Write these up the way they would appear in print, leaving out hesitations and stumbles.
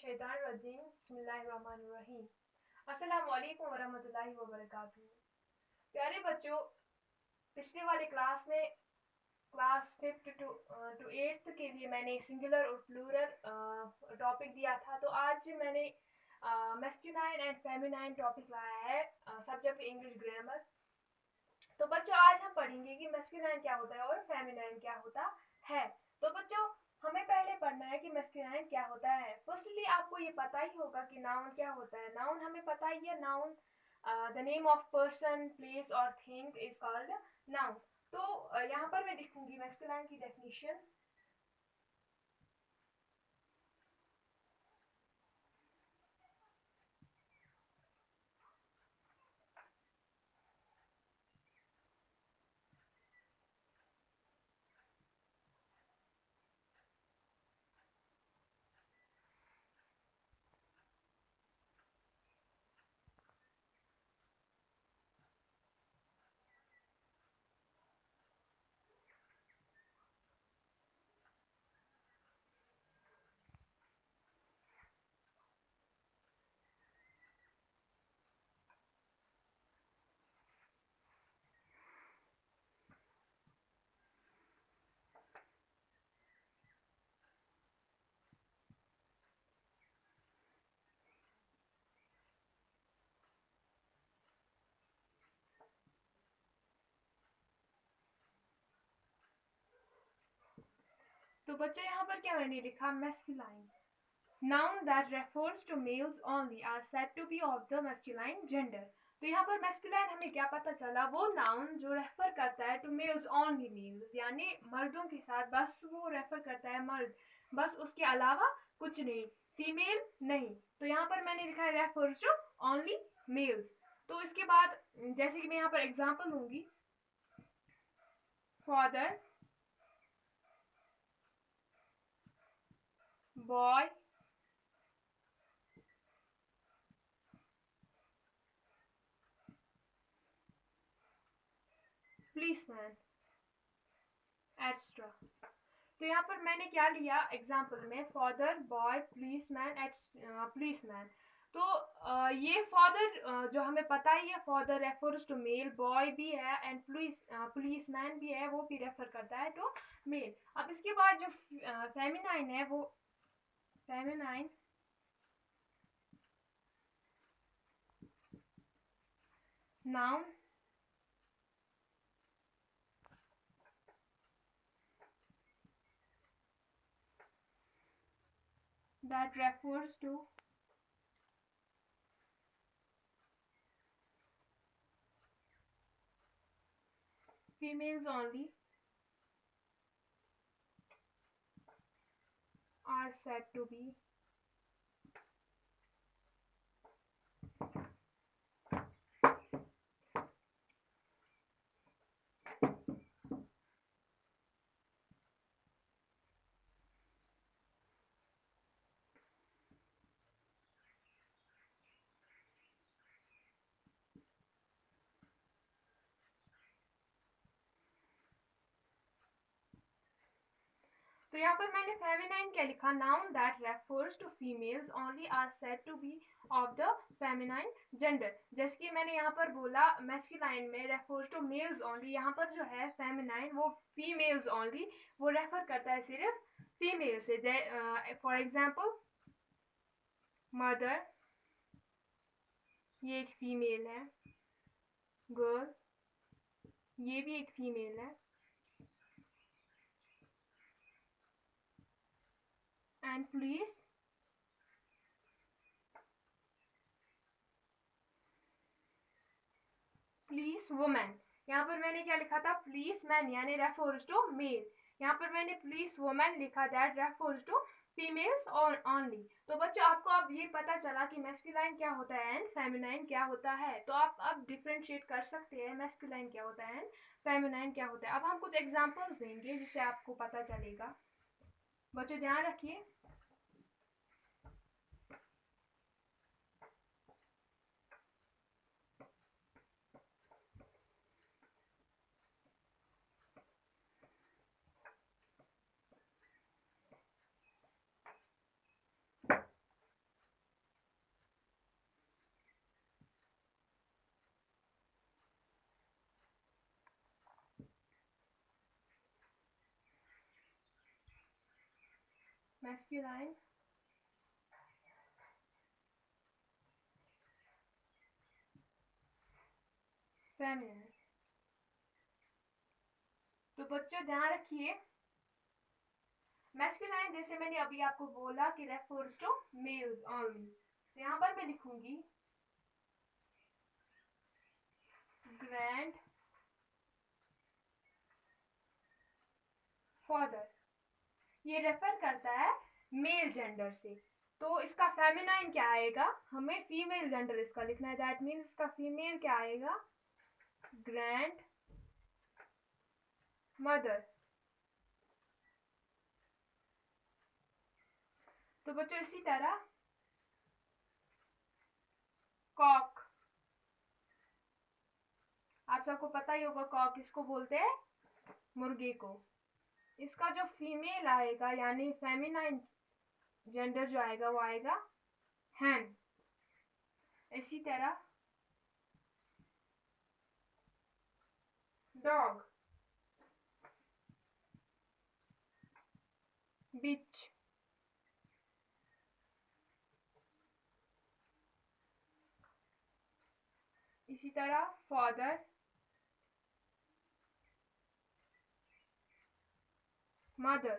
मिनश्शैतानिर्रजीम बिस्मिल्लाहिर्रहमानिर्रहीम। अस्सलामु अलैकुम वरहमतुल्लाहि वबरकातुहू। प्यारे बच्चों, पिछले वाली क्लास में क्लास 5th टू 8th के लिए मैंने सिंगुलर और प्लूरल टॉपिक दिया था। तो आज मैंने मैस्कुलाइन एंड फेमिनाइन टॉपिक लाया है, सब्जेक्ट इंग्लिश ग्रामर। तो बच्चों, आज हम पढ़ेंगे कि मैस्कुलाइन क्या होता है और फेमिनाइन क्या होता है। तो बच्चों, हमें पहले पढ़ना है कि मैस्कुलाइन क्या होता है। फर्स्टली आपको ये पता ही होगा कि नाउन क्या होता है। नाउन हमें पता ही है, noun the name of person, place और थिंग इज कॉल्ड नाउन। तो यहाँ पर मैं लिखूंगी मैस्कुलाइन की डेफिनेशन। तो बच्चों, यहाँ पर क्या मैंने लिखा, masculine noun that refers to males only are said to be of the masculine gender। तो यहाँ पर मैस्कुलाइन हमें क्या पता चला, वो नाउन जो रेफर करता है टू मेल्स ओनली, मेल्स यानी मर्दों के साथ, बस वो रेफर करता है मर्द, बस उसके अलावा कुछ नहीं, फीमेल नहीं। तो यहाँ पर मैंने लिखा है रेफर्स टू ओनली मेल्स। तो इसके बाद जैसे कि मैं यहाँ पर एग्जांपल लूंगी, फादर, बॉय, पुलिसमैन, एक्स्ट्रा। तो यहाँ पर मैंने क्या लिया एग्जाम्पल में, फादर, बॉय, पुलिसमैन, पुलिसमैन। तो ये फादर जो हमें पता ही है, father refers to male, boy भी है एंड पुलिसमैन भी है, वो भी रेफर करता है टू मेल। अब इसके बाद जो फेमिनाइन है, वो feminine noun that refers to females only are said to be तो यहाँ पर मैंने फेमिनाइन क्या लिखा, noun that refers to females only are said to be of the feminine gender. जैसे कि मैंने यहाँ पर बोला मैस्कुलाइन में रेफर्स टू मेल्स ओनली, यहाँ पर जो है फेमिनाइन वो फीमेल्स ओनली, वो रेफर करता है सिर्फ फीमेल से। फॉर एग्जाम्पल मदर, ये एक फीमेल है, गर्ल, ये भी एक फीमेल है, एंड पुलिस वुमेन। यहाँ पर मैंने क्या लिखा था, पुलिस मैन यानी रेफर्स टू मेल, यहाँ पर मैंने पुलिस वुमेन लिखा, that refers to females only. तो बच्चों, आपको अब ये पता चला कि मैस्कुलाइन क्या होता है एंड फेमिनाइन क्या होता है। तो आप अब डिफरेंशिएट कर सकते हैं मैस्कुलाइन क्या होता है एंड फेमिनाइन क्या होता है। अब हम कुछ एग्जांपल्स देंगे जिससे आपको पता चलेगा। बच्चों ध्यान रखिए। Masculine, feminine. तो बच्चों ध्यान रखिए, मैस्कुलाइन जैसे मैंने अभी आपको बोला कि रेफर्स टू मेल्स ओनली, तो यहाँ पर मैं लिखूंगी ग्रैंड फादर, ये रेफर करता है मेल जेंडर से। तो इसका फेमिनाइन क्या आएगा, हमें फीमेल जेंडर इसका लिखना है, दैट मीन्स इसका फीमेल क्या आएगा, ग्रैंड मदर। तो बच्चों इसी तरह कॉक, आप सबको पता ही होगा कॉक किसको बोलते हैं, मुर्गे को। इसका जो फीमेल आएगा यानी फेमिनाइन जेंडर जो आएगा वो आएगा हैन। इसी तरह डॉग, बिच, इसी तरह फादर, मदर,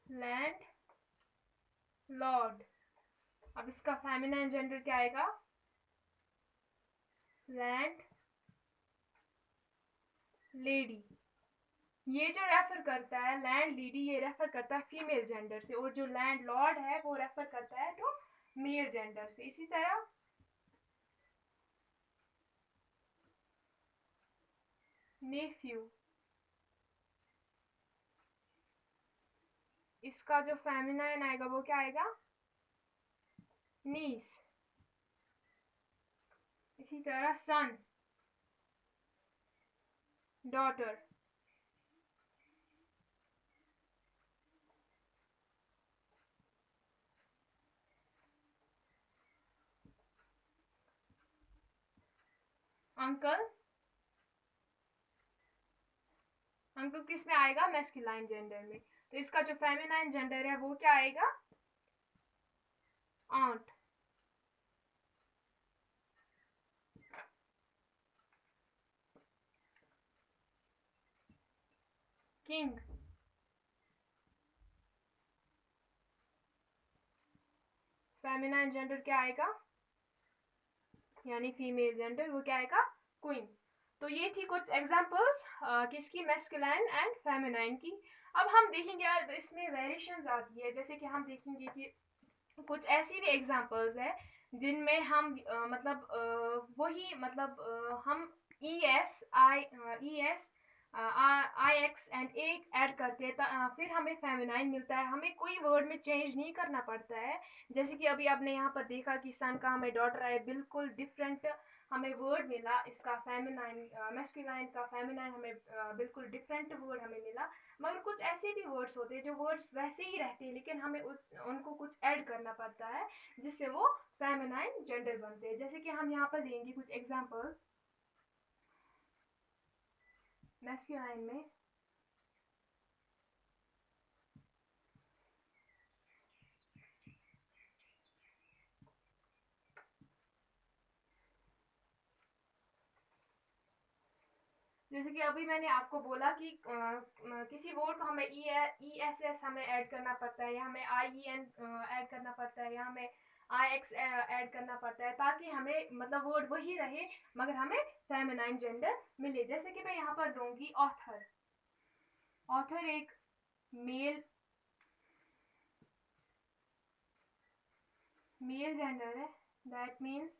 लैंड लॉर्ड। अब इसका फेमिनाइन जेंडर क्या आएगा, लैंड लेडी। ये जो रेफर करता है लैंड लेडी, ये रेफर करता है फीमेल जेंडर से, और जो लैंड लॉर्ड है वो रेफर करता है टू मेल जेंडर से। इसी तरह नेफ्यू, इसका जो फेमिनाइन आएगा वो क्या आएगा, नीस। इसी तरह सन, डॉटर, अंकल। अंकल किस में आएगा, मैस्कुलाइन जेंडर में। तो इसका जो फेमिनाइन जेंडर है वो क्या आएगा, आंट। किंग, फेमिनाइन जेंडर क्या आएगा यानी फीमेल जेंडर, वो क्या आएगा, क्वीन। तो ये थी कुछ एग्जांपल्स किसकी, मैस्कुलाइन एंड फेमिनाइन की। अब हम देखेंगे अब इसमें वेरिएशंस आती है, जैसे कि हम देखेंगे कि कुछ ऐसी भी एग्जांपल्स है जिनमें हम वही हम ई एक्स एंड एक ऐड करते हैं, फिर हमें फेमिनाइन मिलता है। हमें कोई वर्ड में चेंज नहीं करना पड़ता है, जैसे कि अभी आपने यहाँ पर देखा कि सन का हमें डॉटर आए, बिल्कुल डिफरेंट हमें वर्ड मिला इसका फेमिनाइन, मैस्कुलाइन का फेमिनाइन हमें बिल्कुल डिफरेंट वर्ड हमें मिला। मगर कुछ ऐसे भी वर्ड्स होते हैं जो वर्ड्स वैसे ही रहते हैं, लेकिन हमें उनको कुछ ऐड करना पड़ता है जिससे वो फेमिनाइन जेंडर बनते हैं। जैसे कि हम यहाँ पर देंगे कुछ एग्जांपल्स मैस्कुलाइन में। जैसे कि अभी मैंने आपको बोला कि किसी वर्ड को हमें ई एस एस हमें ऐड करना पड़ता है, या हमें आई ई एन ऐड करना पड़ता है, या हमें आई एक्स ऐड करना पड़ता है, ताकि हमें वर्ड वही रहे मगर हमें फेमिनाइन जेंडर मिले। जैसे कि मैं यहाँ पर दूंगी ऑथर। ऑथर एक मेल जेंडर है, दैट मीन्स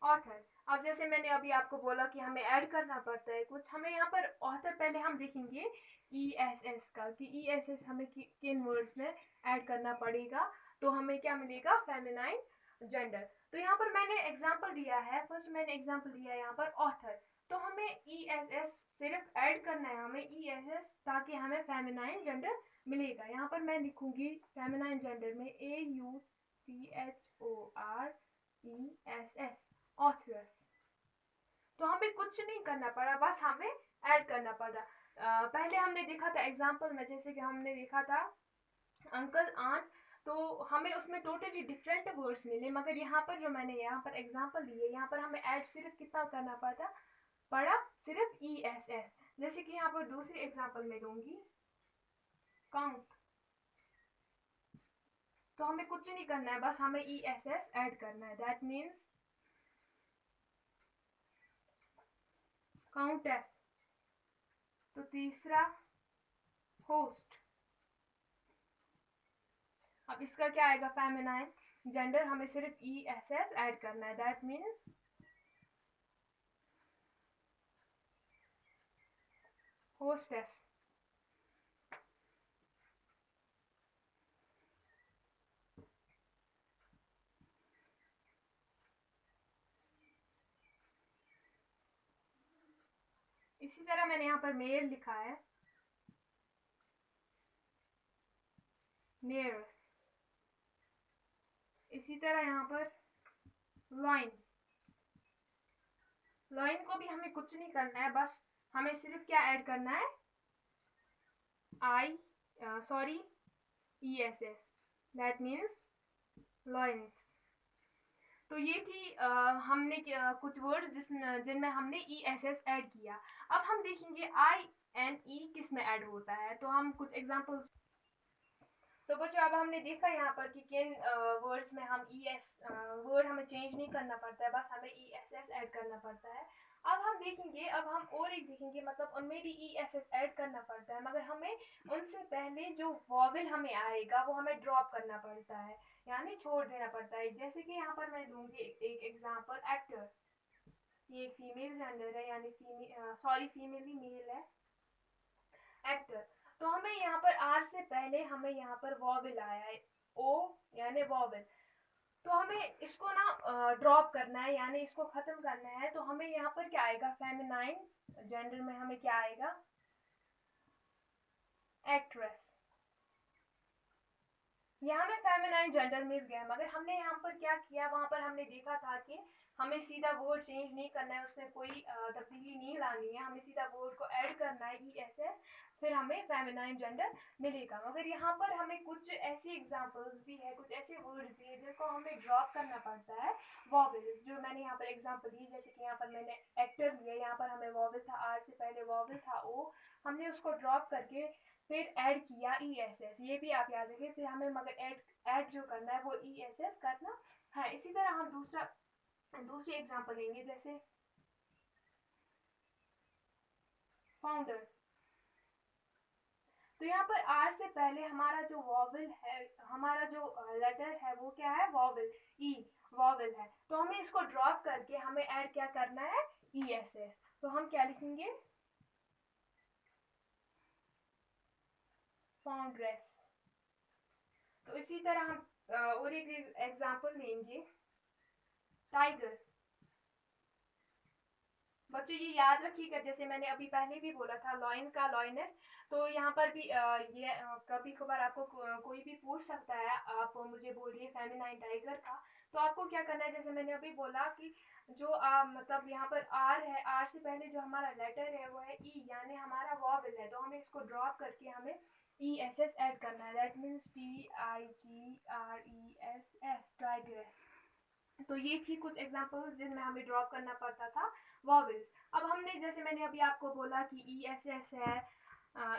ऑथर। अब जैसे मैंने अभी आपको बोला कि हमें ऐड करना पड़ता है कुछ, हमें यहाँ पर ऑथर पहले हम देखेंगे ई एस एस का, कि ई एस एस हमें किन वर्ड्स में ऐड करना पड़ेगा, तो हमें क्या मिलेगा, फेमिनाइन जेंडर। तो यहाँ पर मैंने एग्जांपल दिया है, फर्स्ट मैंने एग्जांपल दिया है यहाँ पर ऑथर, तो हमें ई एस एस सिर्फ ऐड करना है, हमें ई एस एस, ताकि हमें फेमिनाइन जेंडर मिलेगा। यहाँ पर मैं लिखूंगी फेमिनाइन जेंडर में AUTH ORES, ऑथरस। तो हमें कुछ नहीं करना पड़ा, बस हमें ऐड करना पड़ा। पहले हमने देखा था एग्जाम्पल में, जैसे कि हमने देखा था अंकल आंट, तो हमें उसमें टोटली डिफरेंट वर्ड्स मिले, मगर यहाँ पर जो मैंने यहाँ पर एग्जाम्पल दिए, यहाँ पर हमें ऐड सिर्फ कितना करना पड़ा सिर्फ ESS। जैसे कि यहाँ पर दूसरी एग्जाम्पल में दूंगी काउंट, तो हमें कुछ नहीं करना है, बस हमें ESS ऐड करना है, दैट मीन्स काउंटेस। तो तीसरा होस्ट, अब इसका क्या आएगा, फेमिनाइन जेंडर, हमें सिर्फ ESS ऐड करना है, दैट मीन्स होस्टेस। इसी तरह मैंने यहाँ पर मेयर लिखा है, मेयर्स। इसी तरह यहाँ पर लॉइन, लॉइन को भी हमें कुछ नहीं करना है, बस हमें सिर्फ क्या ऐड करना है, ESS, दैट मीन्स लॉइन्स। तो ये थी हमने कुछ वर्ड जिनमें हमने ESS ऐड किया। अब हम देखेंगे INE किस में ऐड होता है, तो हम कुछ एग्जांपल्स। तो बच्चों अब हमने देखा यहाँ पर कि किन वर्ड्स में हम वर्ड हमें चेंज नहीं करना पड़ता है, बस हमें ESS ऐड करना पड़ता है। अब हम देखेंगे, अब हम और एक देखेंगे, मतलब उनमें भी ESS ऐड करना पड़ता है, मगर हमें उनसे पहले जो वॉवेल हमें आएगा वो हमें ड्रॉप करना पड़ता है, यानी छोड़ देना पड़ता है। जैसे कि यहाँ पर मैं दूंगी एक एग्जाम्पल, एक्टर, ये फीमेल जेंडर है, यानी फीमेल ही मेल है, एक्टर। तो हमें यहाँ पर आर से पहले हमें यहाँ पर वॉवेल आया है, ओ यानी वॉवेल, तो हमें इसको ना ड्रॉप करना है, यानी इसको खत्म करना है। तो हमें यहाँ पर क्या आएगा, फेमिनाइन जेंडर में हमें क्या आएगा, एक्ट्रेस। यहाँ में फेमिनाइन जेंडर मिल गया, मगर हमने यहाँ पर क्या किया, वहां पर हमने देखा था कि हमें सीधा वर्ड चेंज नहीं करना है, उसमें कोई तब्दीली नहीं लानी है, हमें सीधा वर्ड को ऐड करना है ESS, फिर हमें फेमिनाइन जेंडर मिलेगा। मगर यहाँ पर हमें कुछ ऐसी एग्जांपल्स भी है, कुछ ऐसे वर्ड भी है जिनको हमें ड्रॉप करना पड़ता है, वॉवेल्स, जो मैंने यहाँ पर एग्जांपल दी। जैसे कि यहाँ पर मैंने एक्टर लिया, यहाँ पर हमें वॉवेल था, आर से पहले वॉवेल था ओ, हमने उसको ड्रॉप करके फिर ऐड किया ESS, ये भी आप याद रखिए। फिर हमें मगर ऐड जो करना है वो ESS करना है। इसी तरह हम दूसरी एग्जांपल लेंगे, जैसे फाउंडर। तो यहाँ पर आर से पहले हमारा जो वॉवेल है, हमारा जो लेटर है वो क्या है, वॉवेल, ई वॉवेल है। तो हमें इसको ड्रॉप करके हमें ऐड क्या करना है, ESS। तो हम क्या लिखेंगे, फाउंड्रेस। तो इसी तरह हम और एक एग्जांपल लेंगे, टाइगर। बच्चों ये याद रखिएगा, जैसे मैंने अभी पहले भी बोला था लॉइन का लॉइनेस, तो यहाँ पर भी ये कभी कभार आपको कोई भी पूछ सकता है, आप मुझे बोलिए फेमिनाइन टाइगर का, तो आपको क्या करना है, जैसे मैंने अभी बोला कि जो मतलब यहाँ पर आर है, आर से पहले जो हमारा लेटर है वो है ई, यानी हमारा वॉवेल है, तो हमें इसको ड्रॉप करके हमें ESS ऐड करना है, दैट मीन्स TIGRESS, टाइग्रेस। तो ये थी कुछ एग्जांपल्स जिनमें हमें ड्रॉप करना पड़ता था वॉवेल्स। अब हमने, जैसे मैंने अभी आपको बोला कि ESS है,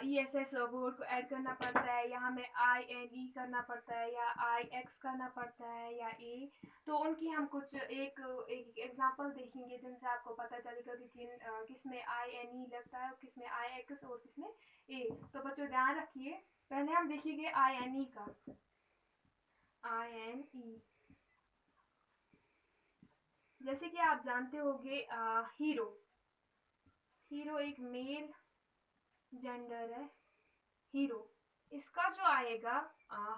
ESS वर्ड को ऐड करना पड़ता है, या हमें INE करना पड़ता है, या IX करना पड़ता है, या A। तो उनकी हम कुछ एक एग्जांपल देखेंगे जिनसे आपको पता चलेगा कि किस में INE लगता है, किस में IX और किस में A। तो बच्चों ध्यान रखिए, पहले हम देखेंगे INE का, INE। जैसे कि आप जानते होंगे हीरो, हीरो एक मेल जेंडर है, हीरो। इसका जो आएगा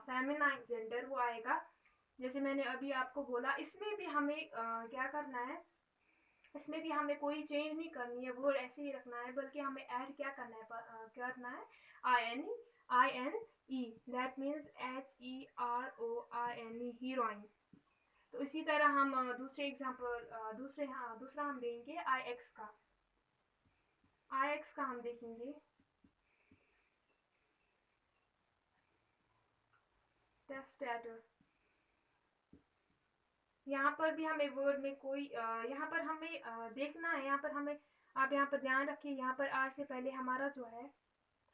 फेमिनाइन जेंडर वो आएगा, जैसे मैंने अभी आपको बोला, इसमें भी हमें क्या करना है, इसमें भी हमें कोई चेंज नहीं करनी है, वर्ड ऐसे ही रखना है, बल्कि हमें ऐड क्या करना है, INE, that means HEROINE, heroine. तो इसी तरह हम दूसरे एग्जाम्पल दूसरा हम देंगे आई एक्स का। आई एक्स का हम देखेंगे टेस्टेटर। यहाँ पर भी हमें वर्ड में कोई यहाँ पर हमें देखना है, यहाँ पर हमें, आप यहाँ पर ध्यान रखिए, यहाँ पर आर से पहले हमारा जो है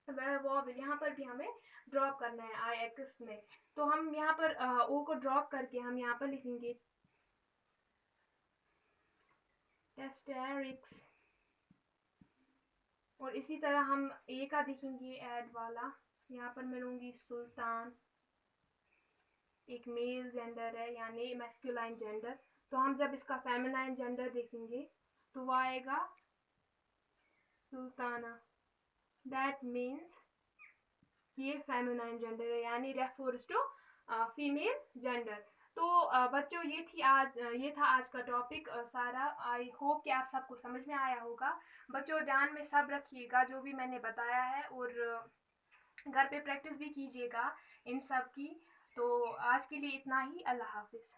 वह वॉवल यहाँ पर भी हमें ड्रॉप करना है आई एक्स में। तो हम यहाँ पर ओ को ड्रॉप करके हम यहाँ पर लिखेंगे टेस्टेरिक्स। और इसी तरह हम ए का देखेंगे ऐड वाला, यहाँ पर मैं लूँगी सुल्तान, एक मेल जेंडर है यानी मैस्कुलाइन जेंडर। तो हम जब इसका फेमिनाइन जेंडर देखेंगे तो वो आएगा सुल्ताना। दैट मीन्स ये फेमिनाइन जेंडर है यानी रेफर्स टू फीमेल जेंडर। तो बच्चों ये था आज का टॉपिक सारा। आई होप कि आप सबको समझ में आया होगा। बच्चों ध्यान में सब रखिएगा जो भी मैंने बताया है, और घर पे प्रैक्टिस भी कीजिएगा इन सब की। तो आज के लिए इतना ही। अल्लाह हाफिज़।